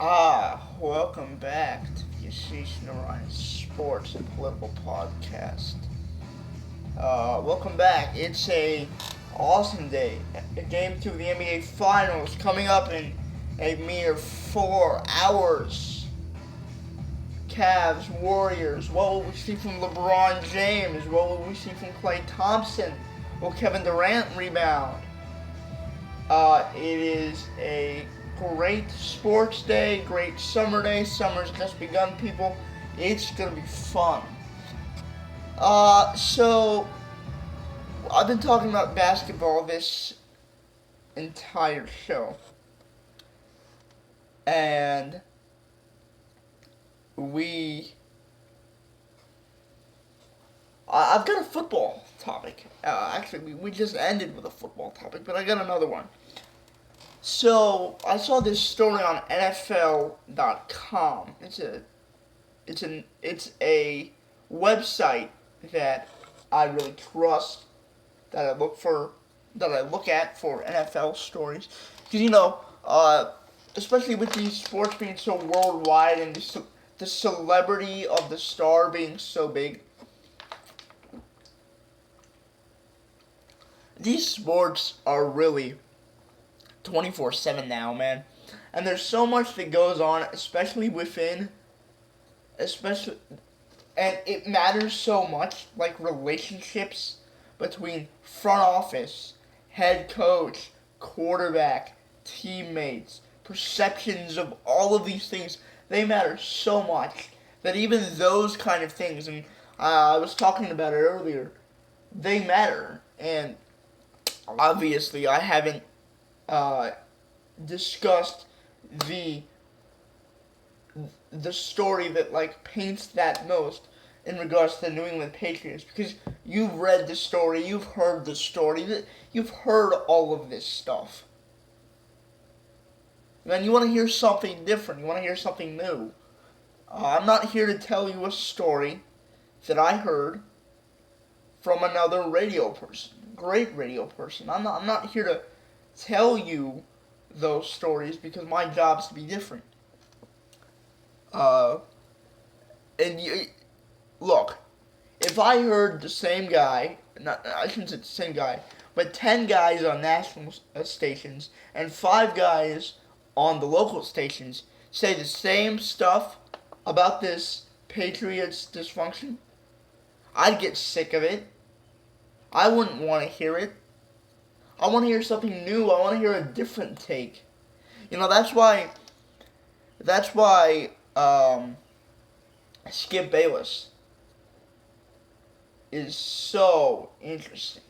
Welcome back to the Ashish Sports and Political Podcast. Welcome back. It's a awesome day. A game two of the NBA Finals coming up in a mere 4 hours. Cavs, Warriors. What will we see from LeBron James? What will we see from Klay Thompson? Will Kevin Durant rebound? It is a great sports day, great summer day. Summer's just begun, people. It's gonna be fun. So I've been talking about basketball this entire show, and we. I've got a football topic. Actually, we just ended with a football topic, but I got another one. So I saw this story on NFL.com. It's a website that I really trust, that I look at for NFL stories, because especially with these sports being so worldwide and the celebrity of the star being so big. These sports are really 24/7 now, man. And there's so much that goes on, especially, and it matters so much, like relationships between front office, head coach, quarterback, teammates, perceptions of all of these things. They matter so much that even those kind of things, and I was talking about it earlier, they matter. And obviously, I haven't discussed the story that paints that most in regards to the New England Patriots, because you've read the story, you've heard the story, you've heard all of this stuff. Man, you want to hear something different, you want to hear something new. I'm not here to tell you a story that I heard from another radio person, great radio person. I'm not here to tell you those stories, because my job's to be different. And look, if I heard the same guy, I shouldn't say the same guy, but 10 guys on national stations and 5 guys on the local stations say the same stuff about this Patriots dysfunction, I'd get sick of it. I wouldn't want to hear it. I want to hear something new. I want to hear a different take. That's why Skip Bayless is so interesting,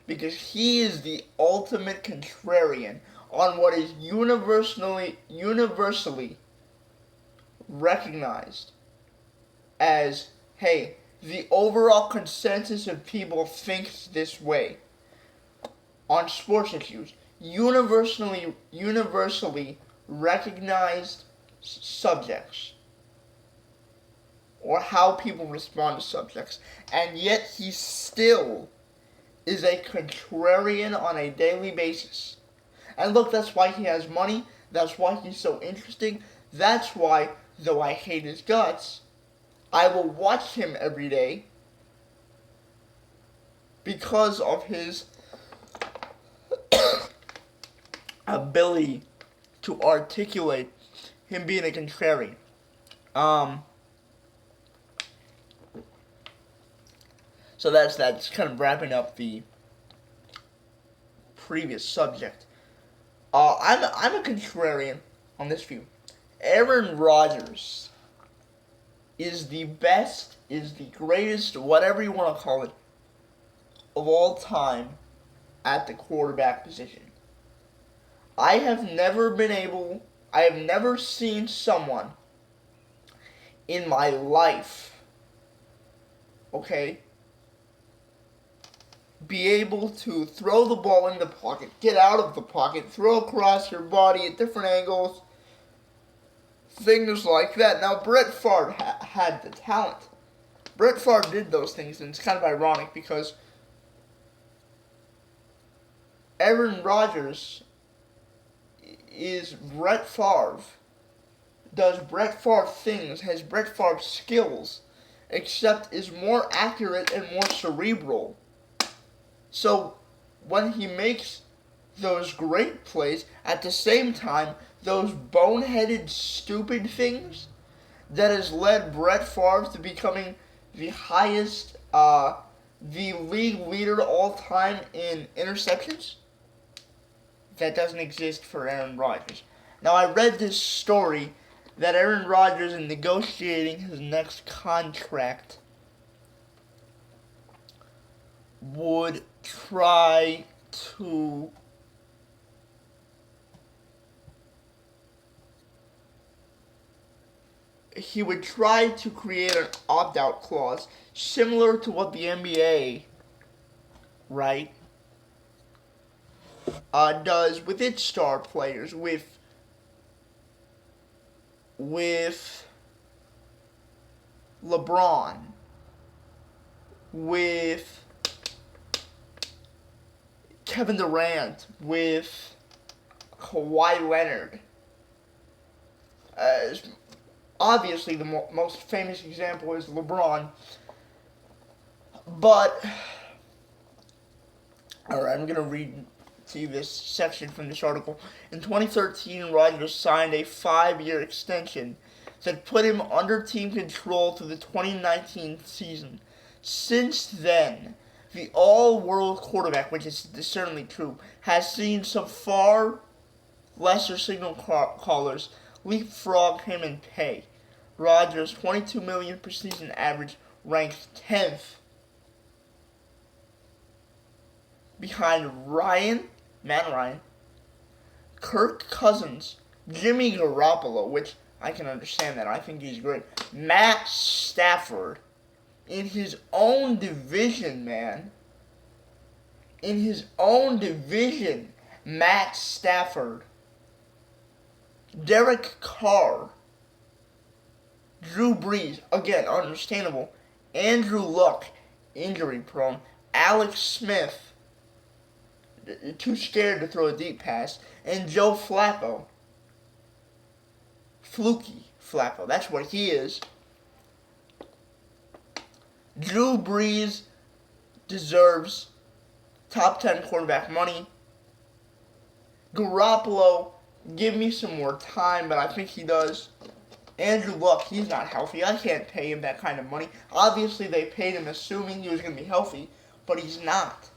because he is the ultimate contrarian on what is universally recognized as, hey, the overall consensus of people thinks this way on sports issues. Universally recognized subjects, or how people respond to subjects, and yet he still is a contrarian on a daily basis. And look, that's why he has money, that's why he's so interesting, that's why, though I hate his guts, I will watch him every day, because of his ability to articulate him being a contrarian. So that's kind of wrapping up the previous subject. I'm a contrarian on this view. Aaron Rodgers is the best, is the greatest, whatever you want to call it, of all time at the quarterback position. I have never seen someone in my life, okay, be able to throw the ball in the pocket, get out of the pocket, throw across your body at different angles, things like that. Now, Brett Favre had the talent. Brett Favre did those things, and it's kind of ironic because Aaron Rodgers is Brett Favre does Brett Favre things, has Brett Favre skills, except is more accurate and more cerebral. So when he makes those great plays, at the same time, those boneheaded, stupid things that has led Brett Favre to becoming the highest, the league leader all time in interceptions, that doesn't exist for Aaron Rodgers. Now, I read this story that Aaron Rodgers is negotiating his next contract would try to create an opt-out clause similar to what the NBA, right, does with its star players, with LeBron, with Kevin Durant, with Kawhi Leonard. Obviously, the most famous example is LeBron. But, alright, I'm going to read to you this section from this article. In 2013, Rodgers signed a 5-year extension that put him under team control through the 2019 season. Since then, the all-world quarterback, which is certainly true, has seen some far lesser signal callers leapfrog him in pay. Rodgers' $22 million per season average ranks 10th behind Matt Ryan, Kirk Cousins, Jimmy Garoppolo, which I can understand that. I think he's great. Matt Stafford, in his own division, man. In his own division, Matt Stafford, Derek Carr, Drew Brees, again, understandable, Andrew Luck, injury prone, Alex Smith, too scared to throw a deep pass, and Joe Flacco. Fluky Flacco, that's what he is. Drew Brees deserves top 10 quarterback money. Garoppolo, give me some more time, but I think he does. Andrew Luck, he's not healthy. I can't pay him that kind of money. Obviously, they paid him assuming he was going to be healthy, but he's not.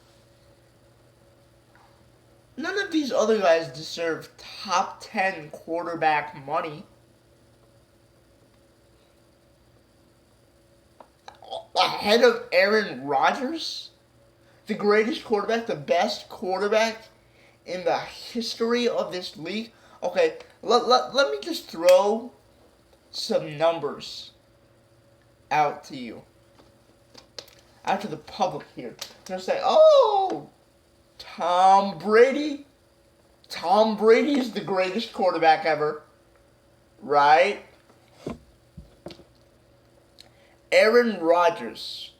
None of these other guys deserve top 10 quarterback money. Ahead of Aaron Rodgers, the greatest quarterback, the best quarterback in the history of this league. Okay, let me just throw some numbers out to you, out to the public here. They'll say, oh, Tom Brady is the greatest quarterback ever, right? Aaron Rodgers,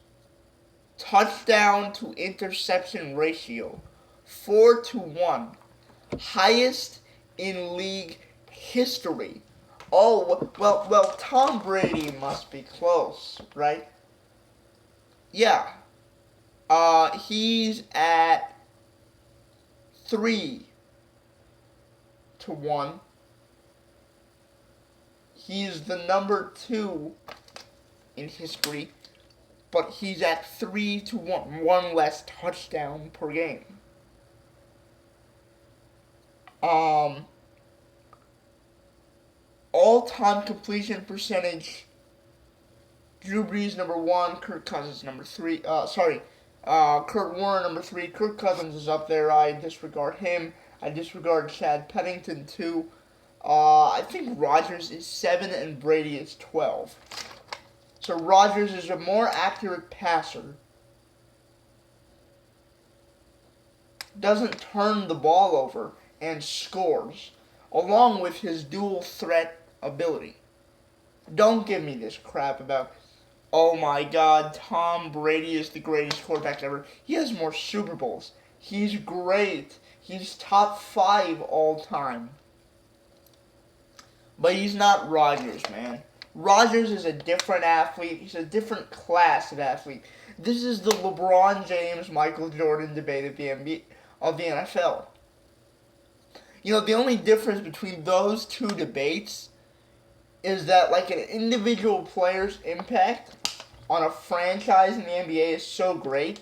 touchdown to interception ratio, 4-1, highest in league history. Oh, well, Tom Brady must be close, right? Yeah. He's at 3-1. He's the number 2 in history, but he's at 3-1, one less touchdown per game. All-time completion percentage, Drew Brees number 1, Kirk Cousins number 3. Kurt Warner number 3. Kirk Cousins is up there. I disregard him. I disregard Chad Pennington too. I think Rodgers is 7 and Brady is 12. So Rodgers is a more accurate passer. Doesn't turn the ball over and scores, along with his dual threat ability. Don't give me this crap about, oh my God, Tom Brady is the greatest quarterback ever. He has more Super Bowls. He's great. He's top 5 all time. But he's not Rodgers, man. Rodgers is a different athlete. He's a different class of athlete. This is the LeBron James, Michael Jordan debate of the NFL. The only difference between those two debates is that, like, an individual player's impact on a franchise in the NBA is so great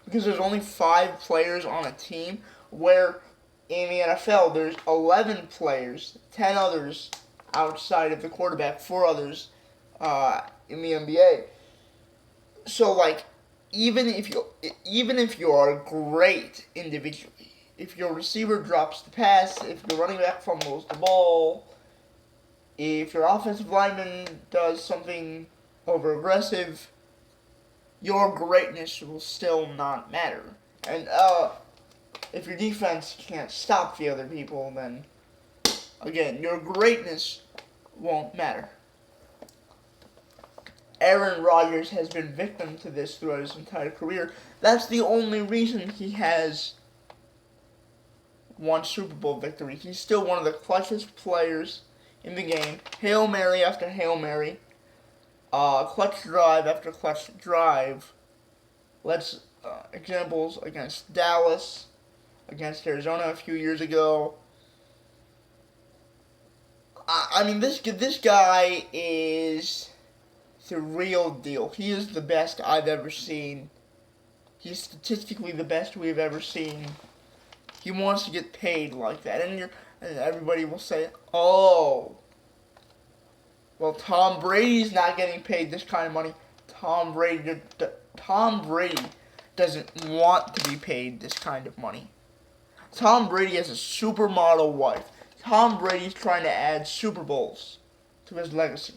because there's only 5 players on a team, where in the NFL there's 11 players, 10 others outside of the quarterback, 4 others in the NBA. So, like, even if you are great individually, if your receiver drops the pass, if your running back fumbles the ball, if your offensive lineman does something over aggressive, your greatness will still not matter. And if your defense can't stop the other people, then again, your greatness won't matter. Aaron Rodgers has been victim to this throughout his entire career. That's the only reason he has won Super Bowl victory. He's still one of the clutchest players in the game. Hail Mary after Hail Mary. Clutch drive after clutch drive. Let's examples against Dallas, against Arizona a few years ago. I mean, this guy is the real deal. He is the best I've ever seen. He's statistically the best we've ever seen. He wants to get paid like that, and everybody will say, "Oh, well, Tom Brady's not getting paid this kind of money." Tom Brady doesn't want to be paid this kind of money. Tom Brady has a supermodel wife. Tom Brady's trying to add Super Bowls to his legacy.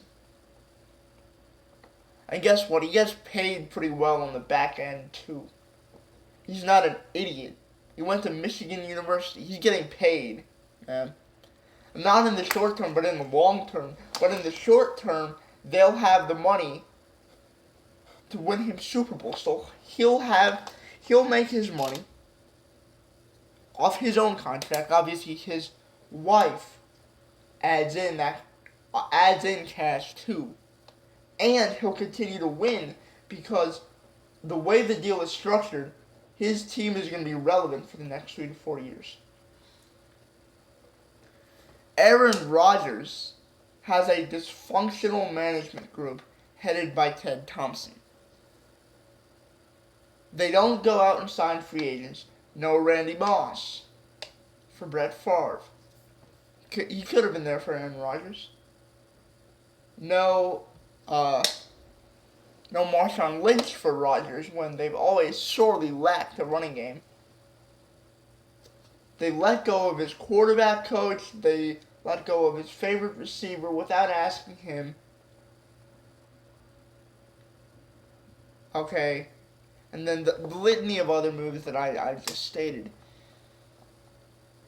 And guess what? He gets paid pretty well on the back end, too. He's not an idiot. He went to Michigan University. He's getting paid, man. Not in the short term, but in the long term. But in the short term, they'll have the money to win him Super Bowl. So he'll make his money off his own contract. Obviously, his wife adds in cash too, and he'll continue to win because the way the deal is structured, his team is going to be relevant for the next 3 to 4 years. Aaron Rodgers has a dysfunctional management group headed by Ted Thompson. They don't go out and sign free agents. No Randy Moss for Brett Favre. He could have been there for Aaron Rodgers. No Marshawn Lynch for Rodgers when they've always sorely lacked a running game. They let go of his quarterback coach. They let go of his favorite receiver without asking him. Okay. And then the litany of other moves that I've just stated.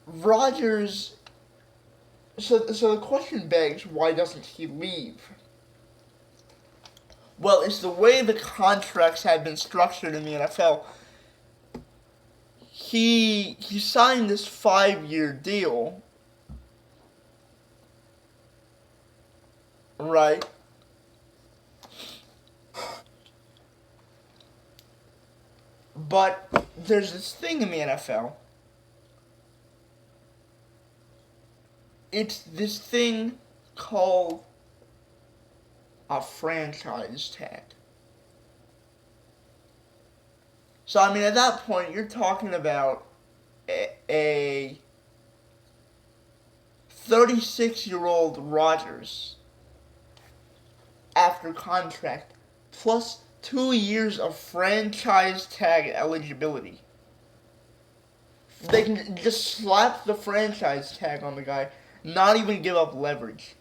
Rodgers. So the question begs, why doesn't he leave? Well, it's the way the contracts have been structured in the NFL. He signed this 5-year deal, right? But there's this thing in the NFL. It's this thing called a franchise tag. So, I mean, at that point, you're talking about a 36-year-old Rodgers after contract, plus 2 years of franchise tag eligibility. They can just slap the franchise tag on the guy, not even give up leverage.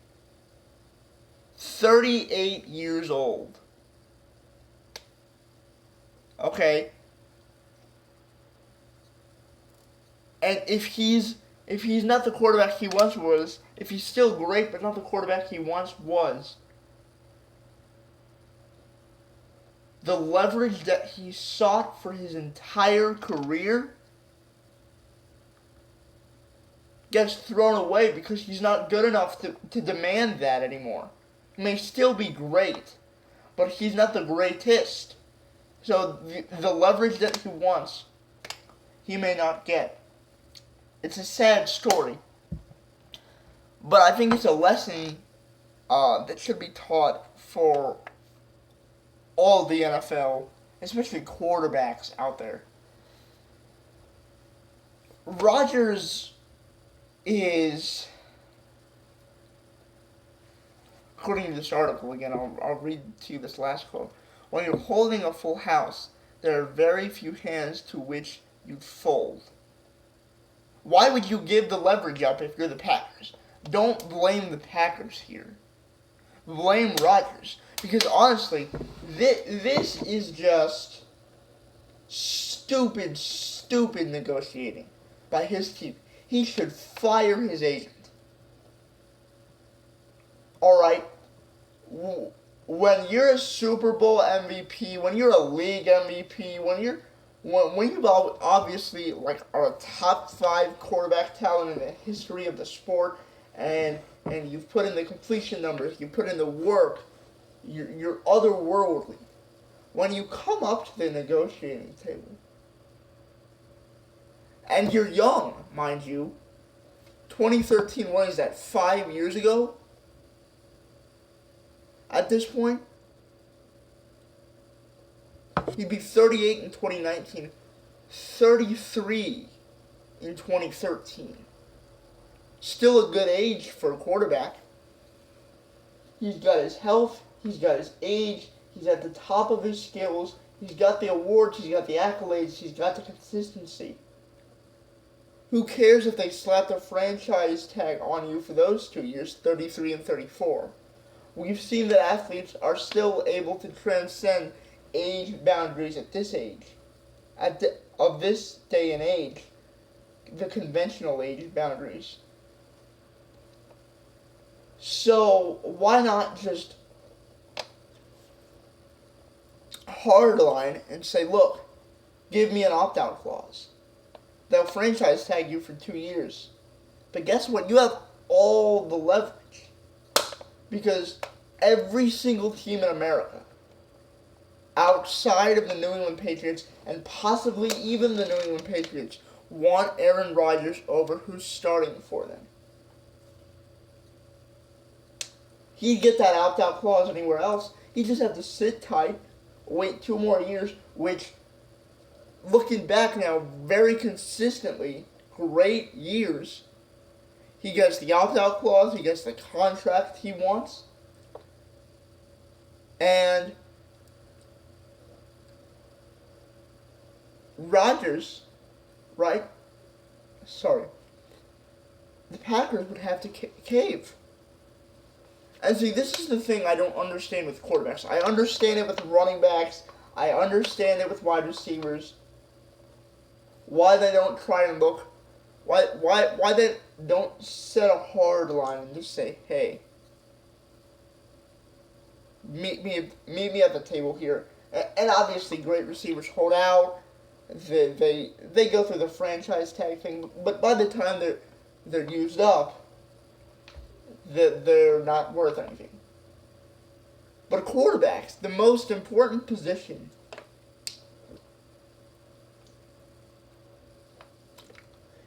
38 years old. Okay. And if he's not the quarterback he once was, if he's still great but not the quarterback he once was, the leverage that he sought for his entire career gets thrown away because he's not good enough to demand that anymore. He may still be great, but he's not the greatest. So the leverage that he wants, he may not get. It's a sad story. But I think it's a lesson that should be taught for all the NFL, especially quarterbacks out there. Rodgers is, according to this article again, I'll read to you this last quote. When you're holding a full house, there are very few hands to which you'd fold. Why would you give the leverage up if you're the Packers? Don't blame the Packers here. Blame Rodgers. Because honestly, this is just stupid negotiating by his team. He should fire his agent. Alright? When you're a Super Bowl MVP, when you're a league MVP, when you obviously are a top 5 quarterback talent in the history of the sport, and you've put in the completion numbers, you put in the work, you're otherworldly. When you come up to the negotiating table, and you're young, mind you, 2013, what is that, 5 years ago? At this point, he'd be 38 in 2019, 33 in 2013. Still a good age for a quarterback. He's got his health, he's got his age, he's at the top of his skills, he's got the awards, he's got the accolades, he's got the consistency. Who cares if they slap the franchise tag on you for those 2 years, 33 and 34? We've seen that athletes are still able to transcend age boundaries at this age. Of this day and age, the conventional age boundaries. So why not just hardline and say, look, give me an opt-out clause. They'll franchise tag you for 2 years. But guess what? You have all the leverage. Because every single team in America, outside of the New England Patriots, and possibly even the New England Patriots, want Aaron Rodgers over who's starting for them. He'd get that opt-out clause anywhere else. He'd just have to sit tight, wait 2 more years, which, looking back now, very consistently, great years. He gets the opt-out clause, he gets the contract he wants, and Rodgers, right? Sorry. The Packers would have to cave. And see, this is the thing I don't understand with quarterbacks. I understand it with running backs. I understand it with wide receivers. Why they don't try and look. Why they don't set a hard line and just say, hey, meet me at the table here. And obviously, great receivers hold out. They go through the franchise tag thing, but by the time they're used up, they're not worth anything. But quarterbacks, the most important position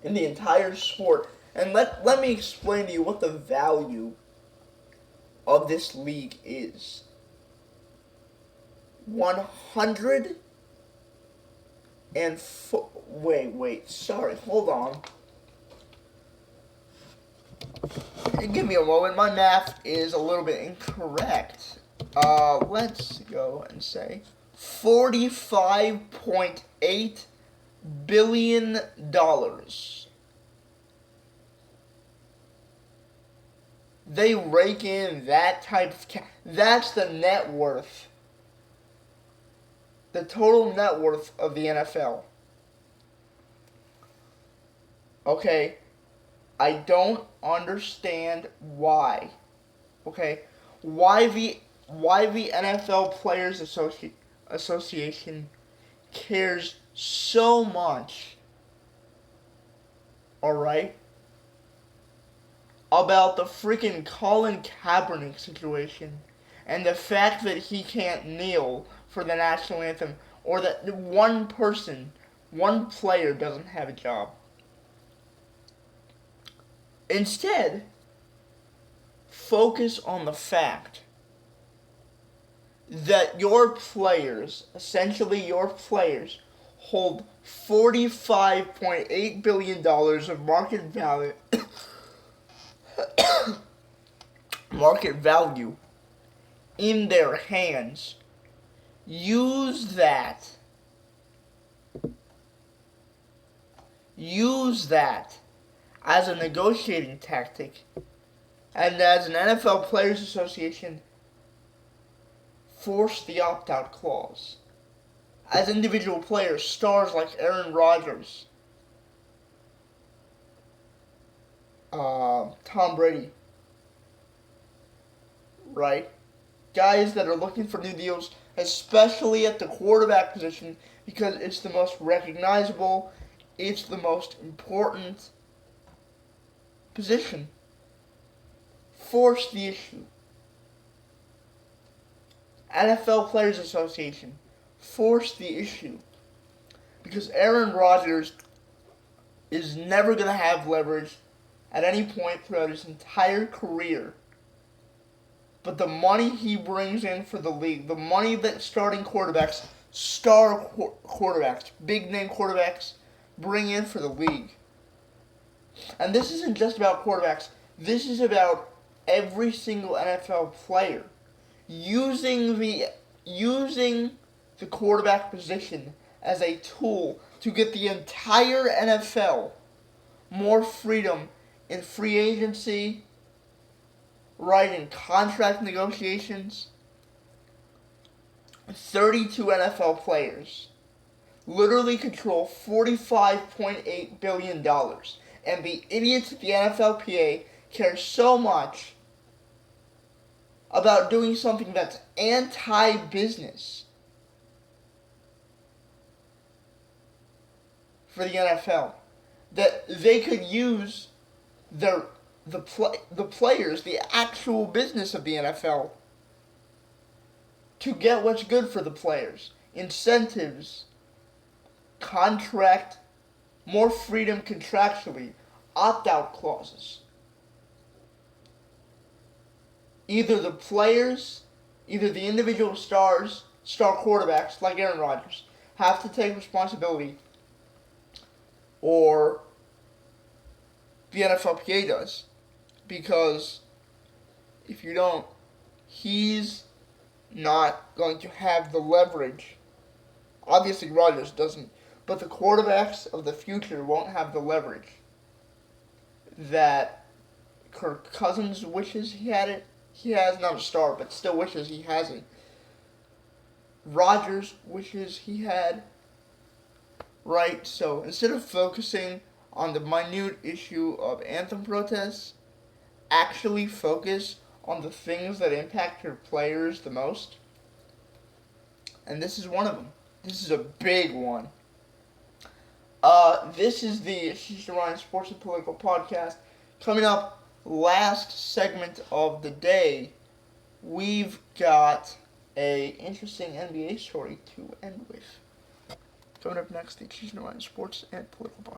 in the entire sport. And let me explain to you what the value of this league is. 100 and sorry, hold on. Give me a moment, my math is a little bit incorrect. Let's go and say $45.8 billion. They rake in that type of cash. That's the net worth. The total net worth of the NFL. Okay, I don't understand why. Okay, why the NFL Players Association cares so much. All right, about the freaking Colin Kaepernick situation and the fact that he can't kneel for the national anthem, or that one player doesn't have a job. Instead, focus on the fact that your players, essentially your players, hold $45.8 billion of market value market value in their hands. Use that as a negotiating tactic, and as an NFL Players Association, force the opt-out clause. As individual players, stars like Aaron Rodgers, Tom Brady, right? Guys that are looking for new deals, especially at the quarterback position, because it's the most recognizable, it's the most important position. Force the issue. NFL Players Association, force the issue. Because Aaron Rodgers is never going to have leverage at any point throughout his entire career. But the money he brings in for the league, the money that starting quarterbacks, star quarterbacks, big name quarterbacks bring in for the league. And this isn't just about quarterbacks. This is about every single NFL player using the quarterback position as a tool to get the entire NFL more freedom in free agency, right, in contract negotiations. 32 NFL players literally control $45.8 billion. And the idiots at the NFLPA care so much about doing something that's anti-business for the NFL that they could use the players, the actual business of the NFL, to get what's good for the players. Incentives, contract, more freedom contractually, opt-out clauses. Either the players, either the individual star quarterbacks like Aaron Rodgers have to take responsibility, or the NFLPA does. Because if you don't, he's not going to have the leverage. Obviously Rodgers doesn't, but the quarterbacks of the future won't have the leverage that Kirk Cousins wishes he had it. He has, not a star, but still wishes he hasn't. Rodgers wishes he had. Right? So instead of focusing on the minute issue of anthem protests, actually focus on the things that impact your players the most. And this is one of them. This is a big one. This is the Ashish Sports and Political Podcast. Coming up, last segment of the day, we've got a interesting NBA story to end with. Coming up next, the Ashish Sports and Political Podcast.